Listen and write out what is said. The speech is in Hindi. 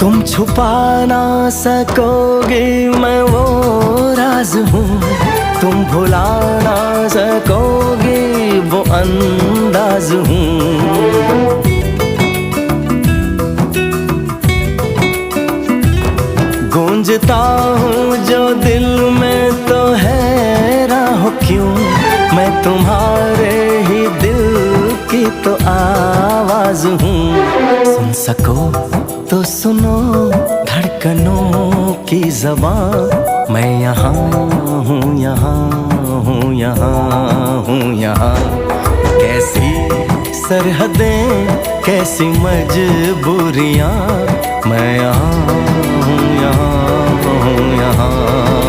तुम छुपा ना सकोगे मैं वो राज हूँ, तुम भुला ना सकोगे वो अंदाज हूँ। गूंजता हूँ जो दिल में तो हैरान हो क्यों, मैं तुम्हारे ही दिल की तो आवाज हूँ। सुन सको तो सुनो धड़कनों की ज़बान, मैं यहाँ हूँ, यहाँ हूँ, यहाँ हूँ, यहाँ। कैसी सरहदें कैसी मजबूरियाँ, मैं यहाँ हूँ, यहाँ हूँ, यहाँ।